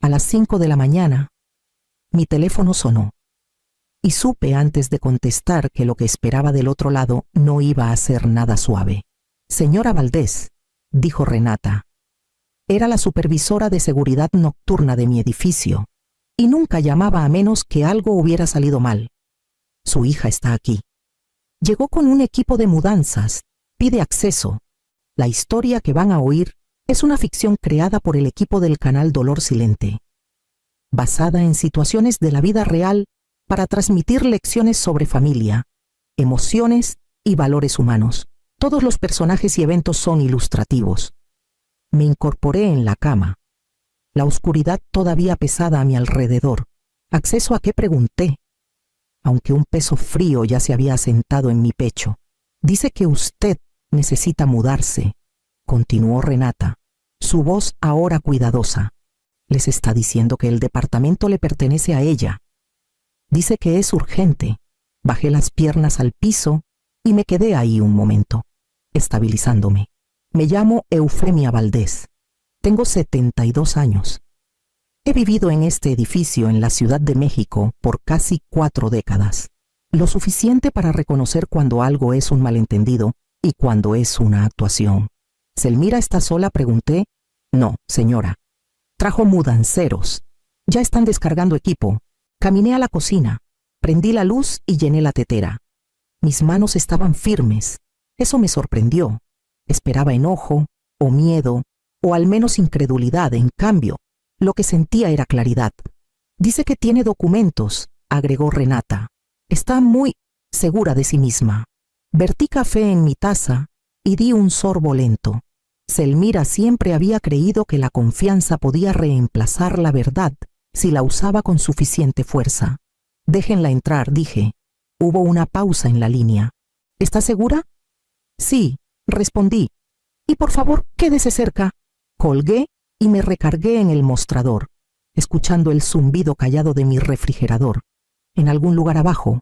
A las 5 de la mañana, mi teléfono sonó y supe antes de contestar que lo que esperaba del otro lado no iba a ser nada suave. Señora Valdés, dijo Renata. Era la supervisora de seguridad nocturna de mi edificio y nunca llamaba a menos que algo hubiera salido mal. Su hija está aquí. Llegó con un equipo de mudanzas. Pide acceso. La historia que van a oír es una ficción creada por el equipo del canal Dolor Silente, basada en situaciones de la vida real para transmitir lecciones sobre familia, emociones y valores humanos. Todos los personajes y eventos son ilustrativos. Me incorporé en la cama. La oscuridad todavía pesada a mi alrededor. ¿Acceso a qué? Pregunté, aunque un peso frío ya se había asentado en mi pecho. Dice que usted necesita mudarse, continuó Renata, su voz ahora cuidadosa. Les está diciendo que el departamento le pertenece a ella. Dice que es urgente. Bajé las piernas al piso y me quedé ahí un momento, estabilizándome. Me llamo Eufemia Valdés. Tengo 72 años. He vivido en este edificio en la Ciudad de México por casi 4 décadas. Lo suficiente para reconocer cuando algo es un malentendido y cuando es una actuación. ¿Selmira está sola?, pregunté. No, señora. Trajo mudanceros. Ya están descargando equipo. Caminé a la cocina, prendí la luz y llené la tetera. Mis manos estaban firmes. Eso me sorprendió. Esperaba enojo, o miedo, o al menos incredulidad. En cambio, lo que sentía era claridad. Dice que tiene documentos, agregó Renata. Está muy segura de sí misma. Vertí café en mi taza y di un sorbo lento. Selmira siempre había creído que la confianza podía reemplazar la verdad si la usaba con suficiente fuerza. Déjenla entrar, dije. Hubo una pausa en la línea. ¿Está segura? Sí, respondí. Y por favor, quédese cerca. Colgué y me recargué en el mostrador, escuchando el zumbido callado de mi refrigerador. En algún lugar abajo,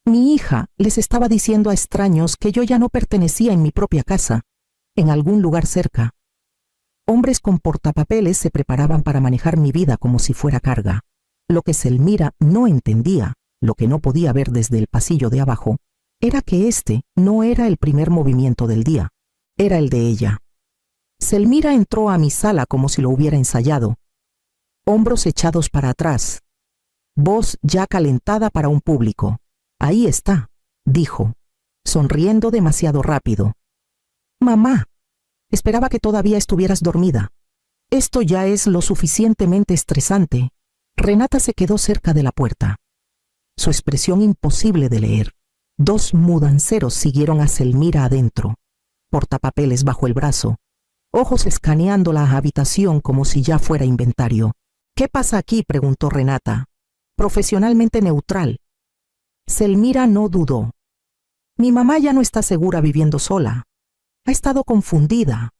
mi hija les estaba diciendo a extraños que yo ya no pertenecía en mi propia casa. En algún lugar cerca, hombres con portapapeles se preparaban para manejar mi vida como si fuera carga. Lo que Selmira no entendía, lo que no podía ver desde el pasillo de abajo, era que este no era el primer movimiento del día, era el de ella. Selmira entró a mi sala como si lo hubiera ensayado, hombros echados para atrás, voz ya calentada para un público. Ahí está, dijo, sonriendo demasiado rápido. Mamá, esperaba que todavía estuvieras dormida. Esto ya es lo suficientemente estresante. Renata se quedó cerca de la puerta. Su expresión imposible de leer. 2 mudanceros siguieron a Selmira adentro, portapapeles bajo el brazo, ojos escaneando la habitación como si ya fuera inventario. ¿Qué pasa aquí?, preguntó Renata, profesionalmente neutral. Selmira no dudó. Mi mamá ya no está segura viviendo sola. Ha estado confundida,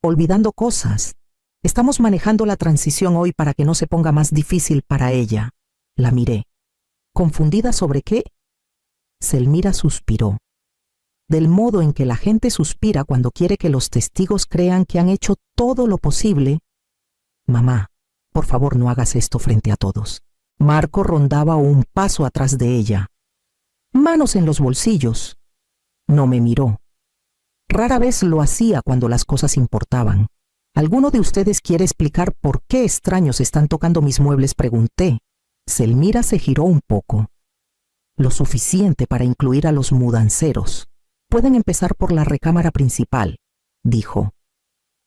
olvidando cosas. Estamos manejando la transición hoy para que no se ponga más difícil para ella. La miré. ¿Confundida sobre qué? Selmira suspiró. Del modo en que la gente suspira cuando quiere que los testigos crean que han hecho todo lo posible. Mamá, por favor no hagas esto frente a todos. Marco rondaba un paso atrás de ella. Manos en los bolsillos. No me miró. Rara vez lo hacía cuando las cosas importaban. ¿Alguno de ustedes quiere explicar por qué extraños están tocando mis muebles?, pregunté. Selmira se giró un poco. Lo suficiente para incluir a los mudanceros. Pueden empezar por la recámara principal, dijo.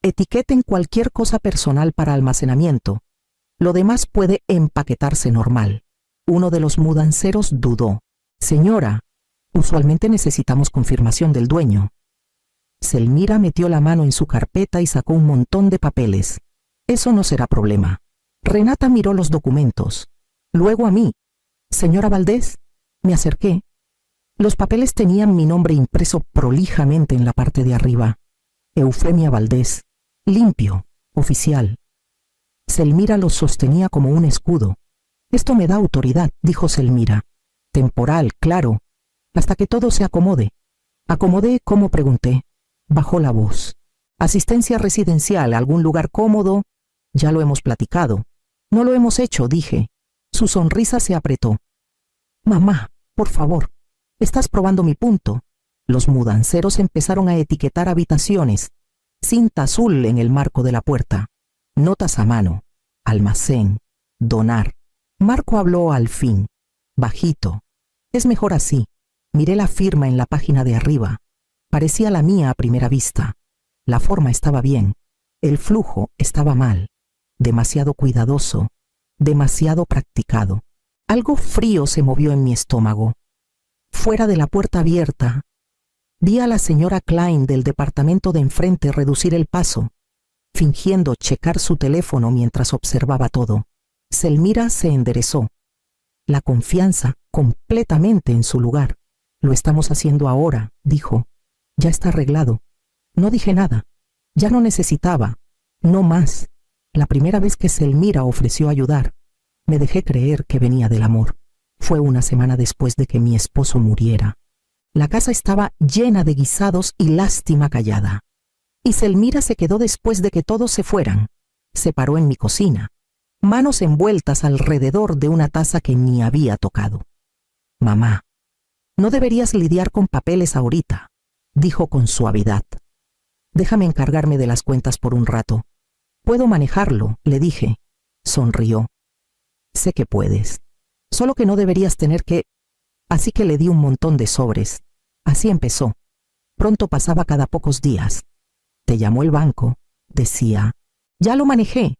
Etiqueten cualquier cosa personal para almacenamiento. Lo demás puede empaquetarse normal. Uno de los mudanceros dudó. Señora, usualmente necesitamos confirmación del dueño. Selmira metió la mano en su carpeta y sacó un montón de papeles. Eso no será problema. Renata miró los documentos. Luego a mí. Señora Valdés, me acerqué. Los papeles tenían mi nombre impreso prolijamente en la parte de arriba. Eufemia Valdés. Limpio, oficial. Selmira los sostenía como un escudo. Esto me da autoridad, dijo Selmira. Temporal, claro, hasta que todo se acomode. ¿Acomodé cómo?, pregunté. Bajó la voz. Asistencia residencial, algún lugar cómodo. Ya lo hemos platicado. No lo hemos hecho, dije. Su sonrisa se apretó. Mamá, por favor, estás probando mi punto. Los mudanceros empezaron a etiquetar habitaciones. Cinta azul en el marco de la puerta. Notas a mano. Almacén. Donar. Marco habló al fin. Bajito. Es mejor así. Miré la firma en la página de arriba. Parecía la mía a primera vista. La forma estaba bien. El flujo estaba mal. Demasiado cuidadoso. Demasiado practicado. Algo frío se movió en mi estómago. Fuera de la puerta abierta, vi a la señora Klein del departamento de enfrente reducir el paso, fingiendo checar su teléfono mientras observaba todo. Selmira se enderezó. La confianza completamente en su lugar. Lo estamos haciendo ahora, dijo. Ya está arreglado. No dije nada. Ya no necesitaba. No más. La primera vez que Selmira ofreció ayudar, me dejé creer que venía del amor. Fue una semana después de que mi esposo muriera. La casa estaba llena de guisados y lástima callada. Y Selmira se quedó después de que todos se fueran. Se paró en mi cocina, manos envueltas alrededor de una taza que ni había tocado. Mamá, no deberías lidiar con papeles ahorita, dijo con suavidad. Déjame encargarme de las cuentas por un rato. Puedo manejarlo, le dije. Sonrió. Sé que puedes. Solo que no deberías tener que... Así que le di un montón de sobres. Así empezó. Pronto pasaba cada pocos días. Te llamó el banco. Decía, ya lo manejé.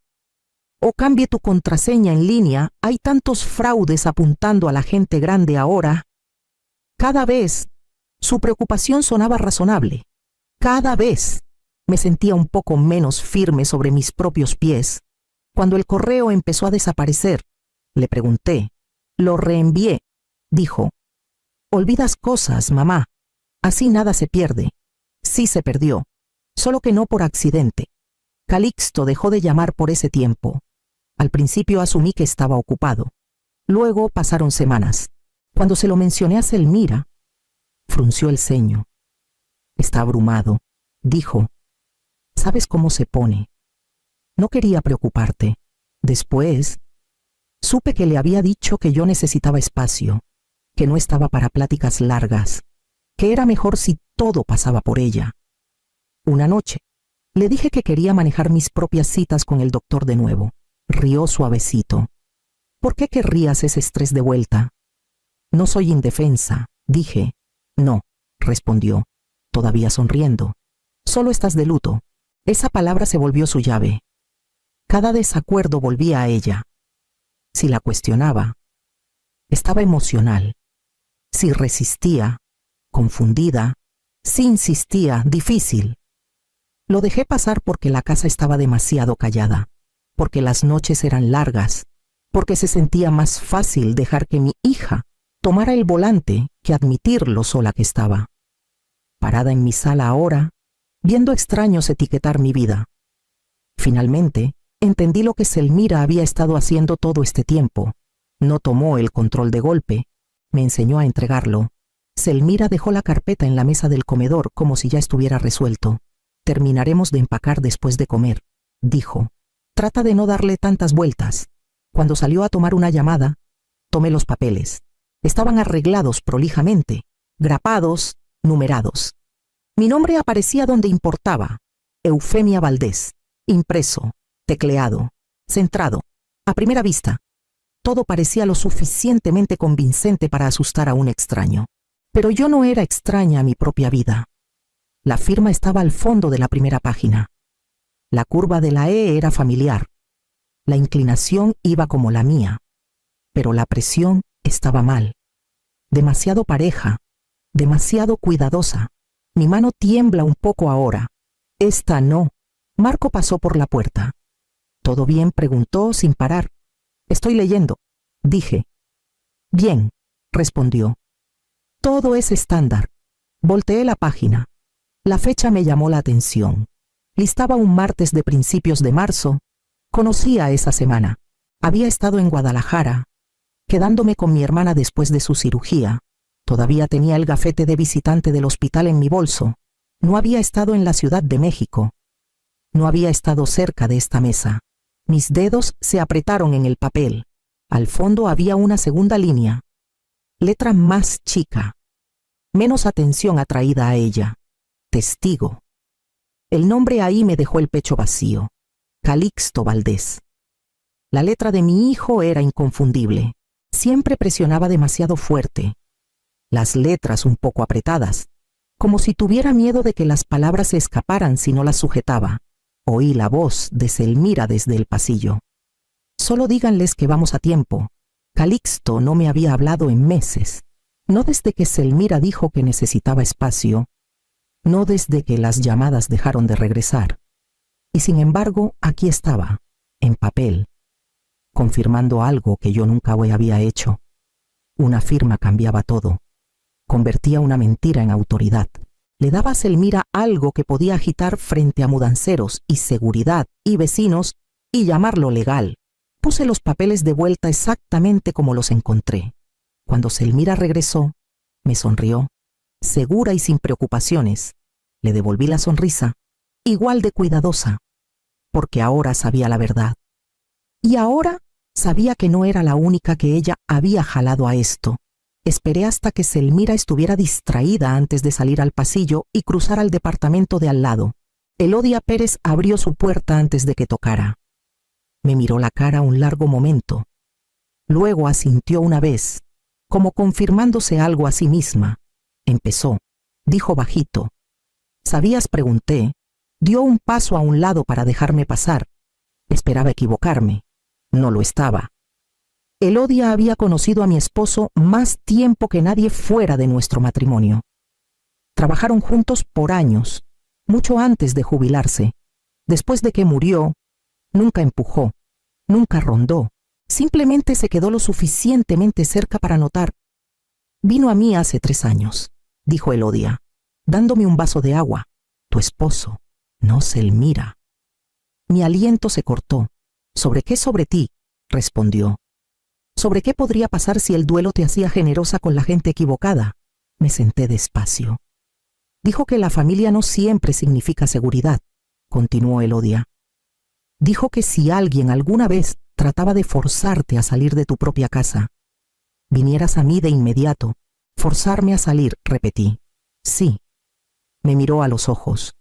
O cambie tu contraseña en línea. Hay tantos fraudes apuntando a la gente grande ahora. Cada vez su preocupación sonaba razonable. Cada vez me sentía un poco menos firme sobre mis propios pies. Cuando el correo empezó a desaparecer, le pregunté. Lo reenvié, dijo. Olvidas cosas, mamá. Así nada se pierde. Sí se perdió, solo que no por accidente. Calixto dejó de llamar por ese tiempo. Al principio asumí que estaba ocupado. Luego pasaron semanas. Cuando se lo mencioné a Selmira, frunció el ceño. Está abrumado, dijo. ¿Sabes cómo se pone? No quería preocuparte. Después, supe que le había dicho que yo necesitaba espacio, que no estaba para pláticas largas, que era mejor si todo pasaba por ella. Una noche, le dije que quería manejar mis propias citas con el doctor de nuevo. Rió suavecito. ¿Por qué querrías ese estrés de vuelta? No soy indefensa, dije. No, respondió, todavía sonriendo. Solo estás de luto. Esa palabra se volvió su llave. Cada desacuerdo volvía a ella. Si la cuestionaba, estaba emocional. Si resistía, confundida. Si insistía, difícil. Lo dejé pasar porque la casa estaba demasiado callada, porque las noches eran largas, porque se sentía más fácil dejar que mi hija tomara el volante que admitir lo sola que estaba. Parada en mi sala ahora, viendo extraños etiquetar mi vida. Finalmente, entendí lo que Selmira había estado haciendo todo este tiempo. No tomó el control de golpe, me enseñó a entregarlo. Selmira dejó la carpeta en la mesa del comedor como si ya estuviera resuelto. Terminaremos de empacar después de comer, dijo. Trata de no darle tantas vueltas. Cuando salió a tomar una llamada, tomé los papeles. Estaban arreglados prolijamente, grapados, numerados. Mi nombre aparecía donde importaba. Eufemia Valdés. Impreso, tecleado, centrado. A primera vista, todo parecía lo suficientemente convincente para asustar a un extraño. Pero yo no era extraña a mi propia vida. La firma estaba al fondo de la primera página. La curva de la E era familiar. La inclinación iba como la mía. Pero la presión estaba mal. Demasiado pareja, demasiado cuidadosa. Mi mano tiembla un poco ahora. Esta no. Marco pasó por la puerta. ¿Todo bien?, preguntó sin parar. Estoy leyendo, dije. Bien, respondió. Todo es estándar. Volteé la página. La fecha me llamó la atención. Listaba un martes de principios de marzo. Conocía esa semana. Había estado en Guadalajara, quedándome con mi hermana después de su cirugía. Todavía tenía el gafete de visitante del hospital en mi bolso. No había estado en la Ciudad de México. No había estado cerca de esta mesa. Mis dedos se apretaron en el papel. Al fondo había una segunda línea. Letra más chica. Menos atención atraída a ella. Testigo. El nombre ahí me dejó el pecho vacío. Calixto Valdés. La letra de mi hijo era inconfundible. Siempre presionaba demasiado fuerte. Las letras un poco apretadas, como si tuviera miedo de que las palabras se escaparan si no las sujetaba. Oí la voz de Selmira desde el pasillo. Solo díganles que vamos a tiempo. Calixto no me había hablado en meses. No desde que Selmira dijo que necesitaba espacio. No desde que las llamadas dejaron de regresar. Y sin embargo, aquí estaba, en papel, confirmando algo que yo nunca había hecho. Una firma cambiaba todo. Convertía una mentira en autoridad. Le daba a Selmira algo que podía agitar frente a mudanceros y seguridad y vecinos y llamarlo legal. Puse los papeles de vuelta exactamente como los encontré. Cuando Selmira regresó, me sonrió, segura y sin preocupaciones. Le devolví la sonrisa, igual de cuidadosa, porque ahora sabía la verdad. Y ahora sabía que no era la única que ella había jalado a esto. Esperé hasta que Selmira estuviera distraída antes de salir al pasillo y cruzar al departamento de al lado. Elodia Pérez abrió su puerta antes de que tocara. Me miró la cara un largo momento. Luego asintió una vez, como confirmándose algo a sí misma. Empezó. Dijo bajito. ¿Sabías? Pregunté. Dio un paso a un lado para dejarme pasar. Esperaba equivocarme. No lo estaba. Elodia había conocido a mi esposo más tiempo que nadie fuera de nuestro matrimonio. Trabajaron juntos por años, mucho antes de jubilarse. Después de que murió, nunca empujó, nunca rondó. Simplemente se quedó lo suficientemente cerca para notar. Vino a mí hace 3 años, dijo Elodia, dándome un vaso de agua. Tu esposo, no Selmira. Mi aliento se cortó. ¿Sobre qué? Sobre ti, respondió. ¿Sobre qué podría pasar si el duelo te hacía generosa con la gente equivocada? Me senté despacio. Dijo que la familia no siempre significa seguridad, continuó Elodia. Dijo que si alguien alguna vez trataba de forzarte a salir de tu propia casa, vinieras a mí de inmediato. Forzarme a salir, repetí. Sí. Me miró a los ojos.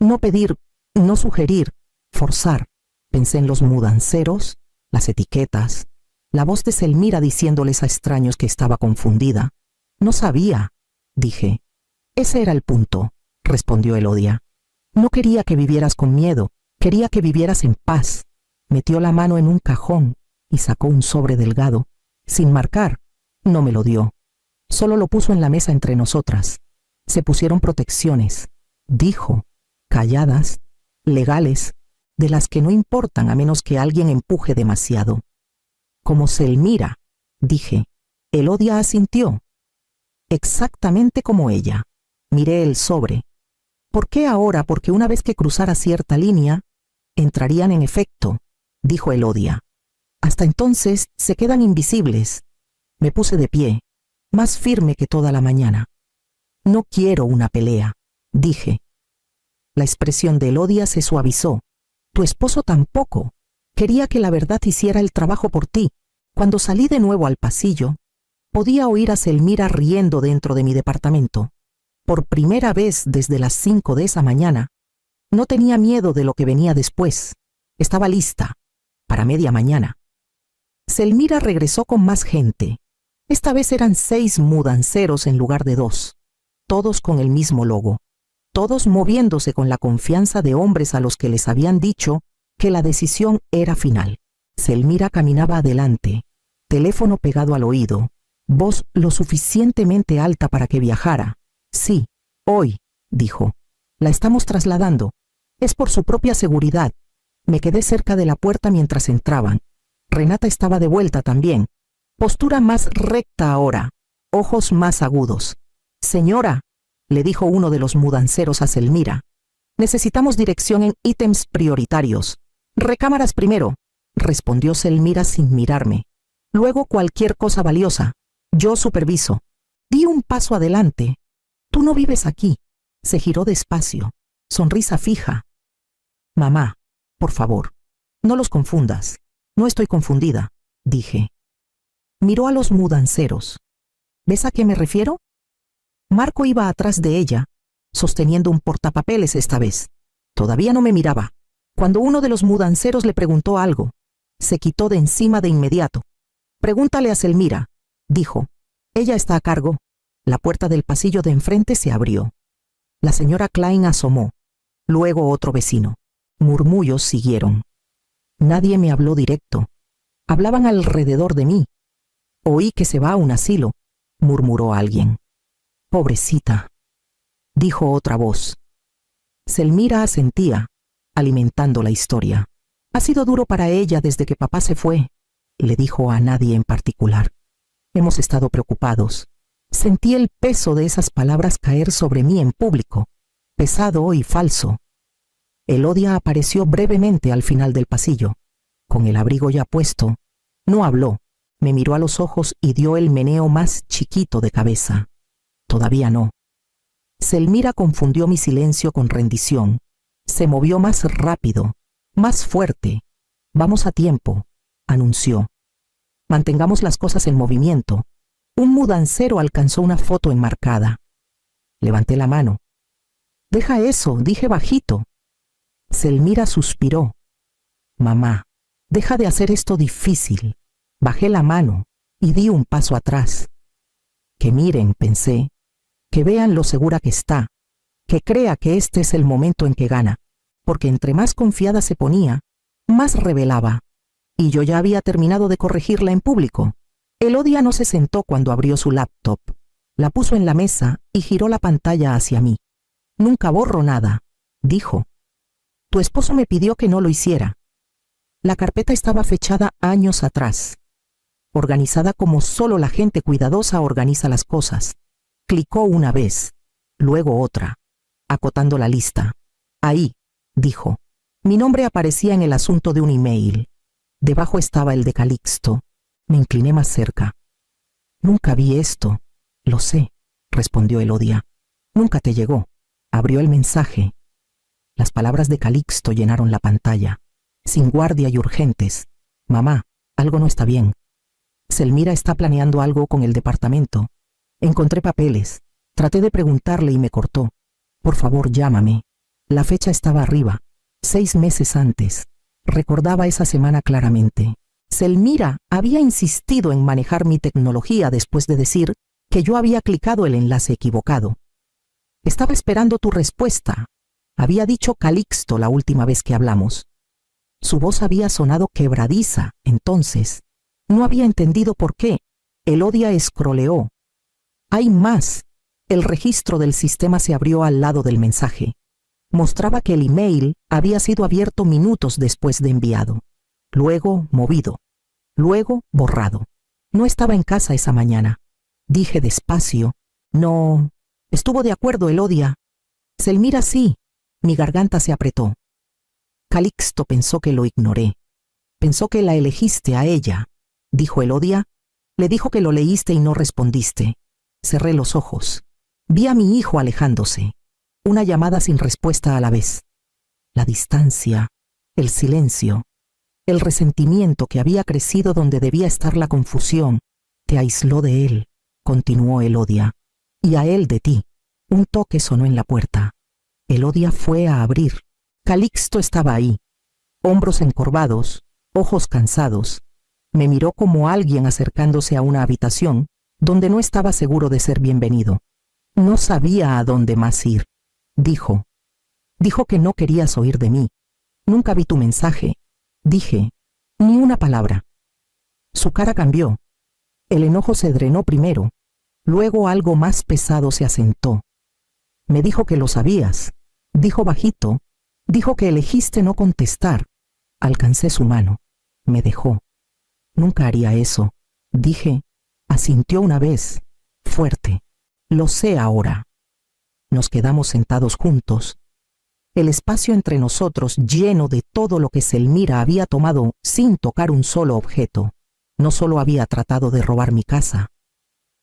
No pedir, no sugerir, forzar. Pensé en los mudanceros, las etiquetas, la voz de Selmira diciéndoles a extraños que estaba confundida. No sabía, dije. Ese era el punto, respondió Elodia. No quería que vivieras con miedo, quería que vivieras en paz. Metió la mano en un cajón y sacó un sobre delgado. Sin marcar, no me lo dio. Solo lo puso en la mesa entre nosotras. Se pusieron protecciones, dijo, calladas, legales, de las que no importan a menos que alguien empuje demasiado. Como Selmira, dije. Elodia asintió. Exactamente como ella. Miré el sobre. ¿Por qué ahora? Porque una vez que cruzara cierta línea, entrarían en efecto, dijo Elodia. Hasta entonces se quedan invisibles. Me puse de pie, más firme que toda la mañana. No quiero una pelea, dije. La expresión de Elodia se suavizó. Tu esposo tampoco. Quería que la verdad hiciera el trabajo por ti. Cuando salí de nuevo al pasillo, podía oír a Selmira riendo dentro de mi departamento. Por primera vez desde las 5 de esa mañana, no tenía miedo de lo que venía después. Estaba lista, para media mañana. Selmira regresó con más gente. Esta vez eran 6 mudanceros en lugar de 2, todos con el mismo logo, todos moviéndose con la confianza de hombres a los que les habían dicho que la decisión era final. Selmira caminaba adelante, teléfono pegado al oído, voz lo suficientemente alta para que viajara. Sí, hoy, dijo. La estamos trasladando. Es por su propia seguridad. Me quedé cerca de la puerta mientras entraban. Renata estaba de vuelta también. Postura más recta ahora, ojos más agudos. Señora, le dijo uno de los mudanceros a Selmira, necesitamos dirección en ítems prioritarios. Recámaras primero, respondió Selmira sin mirarme. Luego cualquier cosa valiosa. Yo superviso. Di un paso adelante. Tú no vives aquí. Se giró despacio, sonrisa fija. Mamá, por favor, No los confundas. No estoy confundida, dije. Miró a los mudanceros. ¿Ves a qué me refiero? Marco iba atrás de ella, sosteniendo un portapapeles esta vez. Todavía no me miraba. Cuando uno de los mudanceros le preguntó algo, se quitó de encima de inmediato. Pregúntale a Selmira, dijo. Ella está a cargo. La puerta del pasillo de enfrente se abrió. La señora Klein asomó. Luego otro vecino. Murmullos siguieron. Nadie me habló directo. Hablaban alrededor de mí. Oí que se va a un asilo, murmuró alguien. Pobrecita, dijo otra voz. Selmira asentía, alimentando la historia. Ha sido duro para ella desde que papá se fue, le dijo a nadie en particular. Hemos estado preocupados. Sentí el peso de esas palabras caer sobre mí en público, pesado y falso. Elodia apareció brevemente al final del pasillo. Con el abrigo ya puesto, no habló, me miró a los ojos y dio el meneo más chiquito de cabeza. Todavía no. Selmira confundió mi silencio con rendición. Se movió más rápido, más fuerte. Vamos a tiempo, anunció. Mantengamos las cosas en movimiento. Un mudancero alcanzó una foto enmarcada. Levanté la mano. Deja eso, dije bajito. Selmira suspiró. Mamá, deja de hacer esto difícil. Bajé la mano y di un paso atrás. Que miren, pensé, que vean lo segura que está, que crea que este es el momento en que gana, porque entre más confiada se ponía, más revelaba. Y yo ya había terminado de corregirla en público. Elodia no se sentó cuando abrió su laptop. La puso en la mesa y giró la pantalla hacia mí. Nunca borro nada, dijo. Tu esposo me pidió que no lo hiciera. La carpeta estaba fechada años atrás, organizada como solo la gente cuidadosa organiza las cosas. Clicó una vez, luego otra, acotando la lista. Ahí, dijo. Mi nombre aparecía en el asunto de un email. Debajo estaba el de Calixto. Me incliné más cerca. Nunca vi esto. Lo sé, respondió Elodia. Nunca te llegó. Abrió el mensaje. Las palabras de Calixto llenaron la pantalla. Sin guardia y urgentes. Mamá, algo no está bien. Selmira está planeando algo con el departamento. Encontré papeles. Traté de preguntarle y me cortó. Por favor, llámame. La fecha estaba arriba. 6 meses antes. Recordaba esa semana claramente. Selmira había insistido en manejar mi tecnología después de decir que yo había clicado el enlace equivocado. Estaba esperando tu respuesta. Había dicho Calixto la última vez que hablamos. Su voz había sonado quebradiza, entonces. No había entendido por qué. Elodia escroleó. Hay más. El registro del sistema se abrió al lado del mensaje. Mostraba que el email había sido abierto minutos después de enviado. Luego movido. Luego borrado. No estaba en casa esa mañana. Dije despacio. No. Estuvo de acuerdo, Elodia. Selmira sí. Mi garganta se apretó. Calixto pensó que lo ignoré. Pensó que la elegiste a ella, dijo Elodia. Le dijo que lo leíste y no respondiste. Cerré los ojos. Vi a mi hijo alejándose. Una llamada sin respuesta a la vez. La distancia, el silencio, el resentimiento que había crecido donde debía estar la confusión, te aisló de él, continuó Elodia, y a él de ti. Un toque sonó en la puerta. Elodia fue a abrir. Calixto estaba ahí, hombros encorvados, ojos cansados. Me miró como alguien acercándose a una habitación donde no estaba seguro de ser bienvenido. No sabía a dónde más ir. Dijo que no querías oír de mí. Nunca vi tu mensaje. Dije, ni una palabra. Su cara cambió. El enojo se drenó primero. Luego algo más pesado se asentó. Me dijo que lo sabías. Dijo bajito. Dijo que elegiste no contestar. Alcancé su mano. Me dejó. Nunca haría eso. Dije. Asintió una vez. Fuerte. Lo sé ahora. Nos quedamos sentados juntos. El espacio entre nosotros lleno de todo lo que Selmira había tomado sin tocar un solo objeto. No solo había tratado de robar mi casa.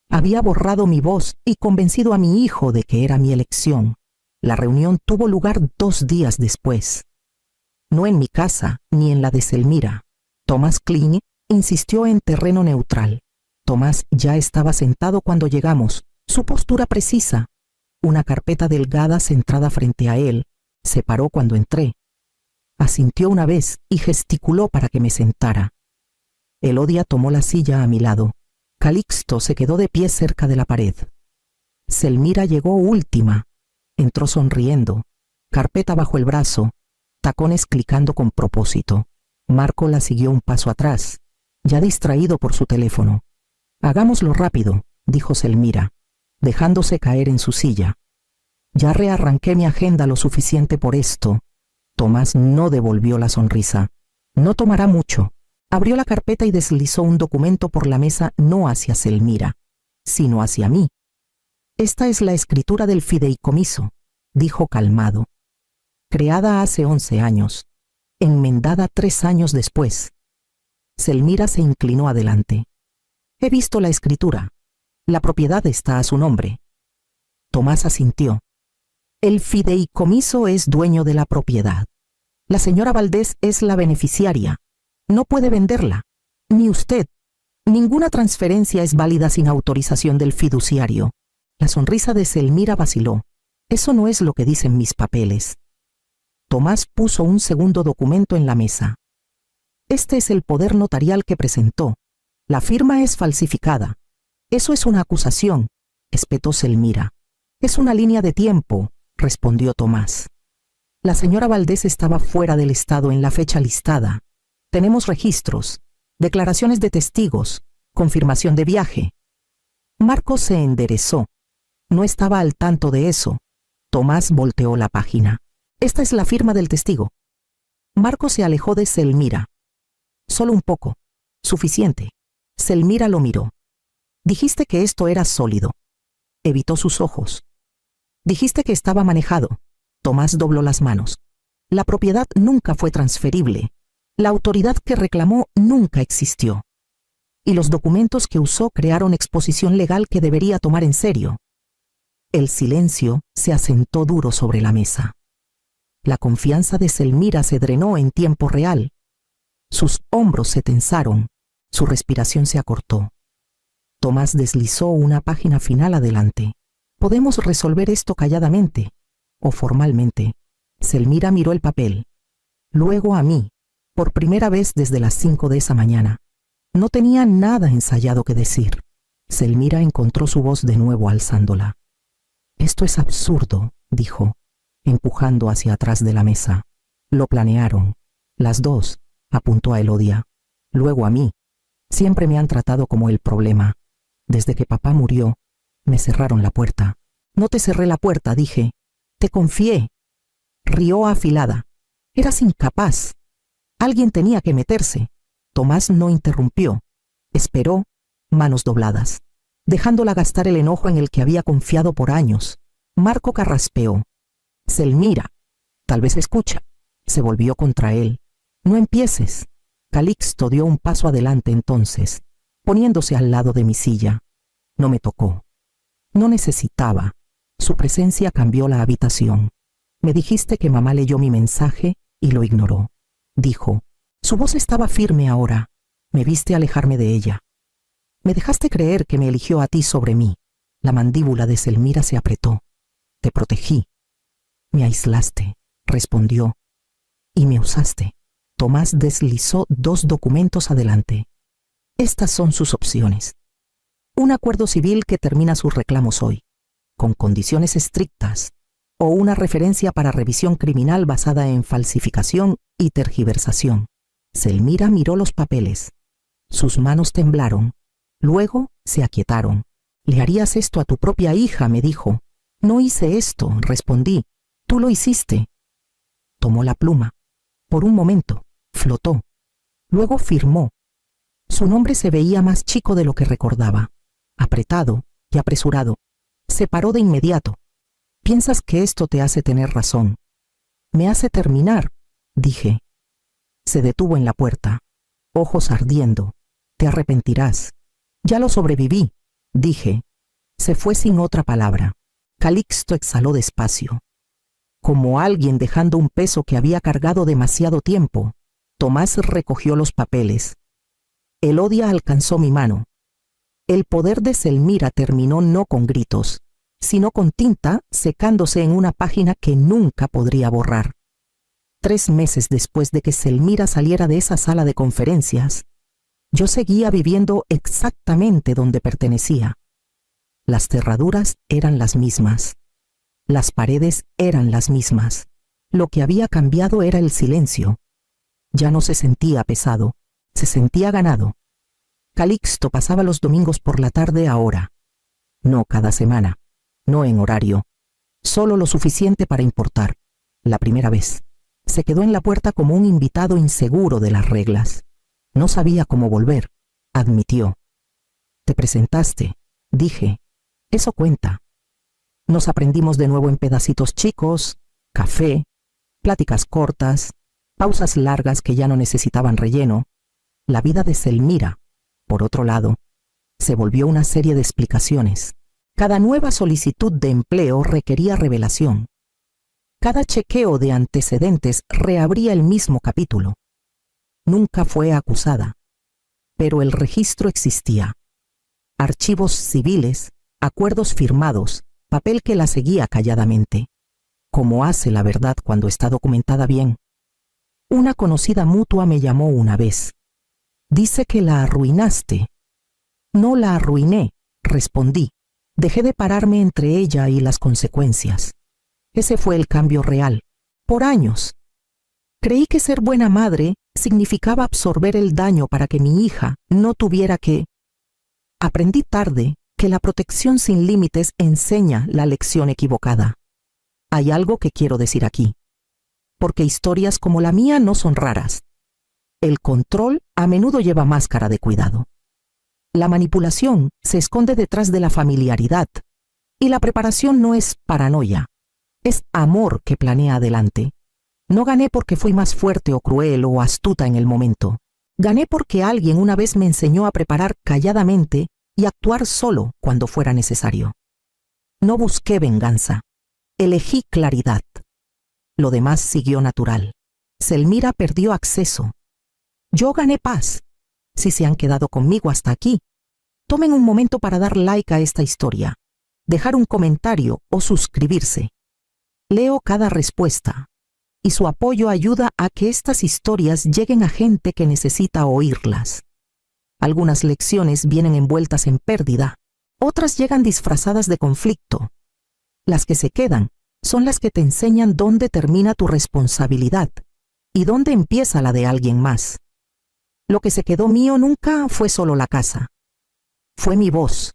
Había borrado mi voz y convencido a mi hijo de que era mi elección. La reunión tuvo lugar 2 días después. No en mi casa, ni en la de Selmira. Tomás Kline insistió en terreno neutral. Tomás ya estaba sentado cuando llegamos, su postura precisa. Una carpeta delgada centrada frente a él. Se paró cuando entré. Asintió una vez y gesticuló para que me sentara. Elodia tomó la silla a mi lado. Calixto se quedó de pie cerca de la pared. Selmira llegó última. Entró sonriendo, carpeta bajo el brazo, tacones clicando con propósito. Marco la siguió un paso atrás, ya distraído por su teléfono. «Hagámoslo rápido», dijo Selmira, dejándose caer en su silla. «Ya rearranqué mi agenda lo suficiente por esto». Tomás no devolvió la sonrisa. «No tomará mucho». Abrió la carpeta y deslizó un documento por la mesa, no hacia Selmira, sino hacia mí. «Esta es la escritura del fideicomiso», dijo calmado. «Creada hace 11 años, enmendada 3 años después». Selmira se inclinó adelante. «He visto la escritura. La propiedad está a su nombre». Tomás asintió. «El fideicomiso es dueño de la propiedad. La señora Valdés es la beneficiaria. No puede venderla. Ni usted. Ninguna transferencia es válida sin autorización del fiduciario». La sonrisa de Selmira vaciló. «Eso no es lo que dicen mis papeles». Tomás puso un segundo documento en la mesa. «Este es el poder notarial que presentó. La firma es falsificada». «Eso es una acusación», espetó Selmira. «Es una línea de tiempo», respondió Tomás. «La señora Valdés estaba fuera del estado en la fecha listada. Tenemos registros, declaraciones de testigos, confirmación de viaje». Marco se enderezó. No estaba al tanto de eso. Tomás volteó la página. «Esta es la firma del testigo». Marco se alejó de Selmira. «Solo un poco. Suficiente». Selmira lo miró. «Dijiste que esto era sólido». Evitó sus ojos. «Dijiste que estaba manejado». Tomás dobló las manos. «La propiedad nunca fue transferible. La autoridad que reclamó nunca existió. Y los documentos que usó crearon exposición legal que debería tomar en serio». El silencio se asentó duro sobre la mesa. La confianza de Selmira se drenó en tiempo real. Sus hombros se tensaron, su respiración se acortó. Tomás deslizó una página final adelante. «Podemos resolver esto calladamente o formalmente». Selmira miró el papel, luego a mí, por primera vez desde las 5 de esa mañana. No tenía nada ensayado que decir. Selmira encontró su voz de nuevo alzándola. «Esto es absurdo», dijo, empujando hacia atrás de la mesa. «Lo planearon. Las dos», apuntó a Elodia. «Luego a mí. Siempre me han tratado como el problema. Desde que papá murió, me cerraron la puerta». «No te cerré la puerta», dije. «Te confié». Rió afilada. «Eras incapaz. Alguien tenía que meterse». Tomás no interrumpió. Esperó, manos dobladas, dejándola gastar el enojo en el que había confiado por años. Marco carraspeó. «Selmira, tal vez escucha». Se volvió contra él. «No empieces». Calixto dio un paso adelante entonces, poniéndose al lado de mi silla. No me tocó. No necesitaba. Su presencia cambió la habitación. «Me dijiste que mamá leyó mi mensaje y lo ignoró», dijo. Su voz estaba firme ahora. «Me viste alejarme de ella. Me dejaste creer que me eligió a ti sobre mí». La mandíbula de Selmira se apretó. «Te protegí». «Me aislaste», respondió. «Y me usaste». Tomás deslizó 2 documentos adelante. «Estas son sus opciones. Un acuerdo civil que termina sus reclamos hoy, con condiciones estrictas, o una referencia para revisión criminal basada en falsificación y tergiversación». Selmira miró los papeles. Sus manos temblaron. Luego se aquietaron. «Le harías esto a tu propia hija», me dijo. «No hice esto», respondí. «Tú lo hiciste». Tomó la pluma. Por un momento, flotó. Luego firmó. Su nombre se veía más chico de lo que recordaba. Apretado y apresurado. Se paró de inmediato. «Piensas que esto te hace tener razón». «Me hace terminar», dije. Se detuvo en la puerta, ojos ardiendo. «Te arrepentirás». «Ya lo sobreviví», dije. Se fue sin otra palabra. Calixto exhaló despacio. Como alguien dejando un peso que había cargado demasiado tiempo, Tomás recogió los papeles. Elodia alcanzó mi mano. El poder de Selmira terminó no con gritos, sino con tinta secándose en una página que nunca podría borrar. 3 meses después de que Selmira saliera de esa sala de conferencias, yo seguía viviendo exactamente donde pertenecía. Las cerraduras eran las mismas. Las paredes eran las mismas. Lo que había cambiado era el silencio. Ya no se sentía pesado, se sentía ganado. Calixto pasaba los domingos por la tarde ahora. No cada semana, no en horario, solo lo suficiente para importar. La primera vez, se quedó en la puerta como un invitado inseguro de las reglas. No sabía cómo volver, admitió. Te presentaste, dije. Eso cuenta. Nos aprendimos de nuevo en pedacitos chicos, café, pláticas cortas, pausas largas que ya no necesitaban relleno. La vida de Selmira, por otro lado, se volvió una serie de explicaciones. Cada nueva solicitud de empleo requería revelación. Cada chequeo de antecedentes reabría el mismo capítulo. Nunca fue acusada, pero el registro existía. Archivos civiles, acuerdos firmados, papel que la seguía calladamente, como hace la verdad cuando está documentada bien. Una conocida mutua me llamó una vez. Dice que la arruinaste. No la arruiné, respondí. Dejé de pararme entre ella y las consecuencias. Ese fue el cambio real. Por años. Creí que ser buena madre significaba absorber el daño para que mi hija no tuviera que... Aprendí tarde que la protección sin límites enseña la lección equivocada. Hay algo que quiero decir aquí, porque historias como la mía no son raras. El control a menudo lleva máscara de cuidado. La manipulación se esconde detrás de la familiaridad, y la preparación no es paranoia, es amor que planea adelante. No gané porque fui más fuerte o cruel o astuta en el momento. Gané porque alguien una vez me enseñó a preparar calladamente y actuar solo cuando fuera necesario. No busqué venganza, elegí claridad. Lo demás siguió natural. Selmira perdió acceso. Yo gané paz. Si se han quedado conmigo hasta aquí, tomen un momento para dar like a esta historia, dejar un comentario o suscribirse. Leo cada respuesta, y su apoyo ayuda a que estas historias lleguen a gente que necesita oírlas. Algunas lecciones vienen envueltas en pérdida, otras llegan disfrazadas de conflicto. Las que se quedan son las que te enseñan dónde termina tu responsabilidad y dónde empieza la de alguien más. Lo que se quedó mío nunca fue solo la casa. Fue mi voz,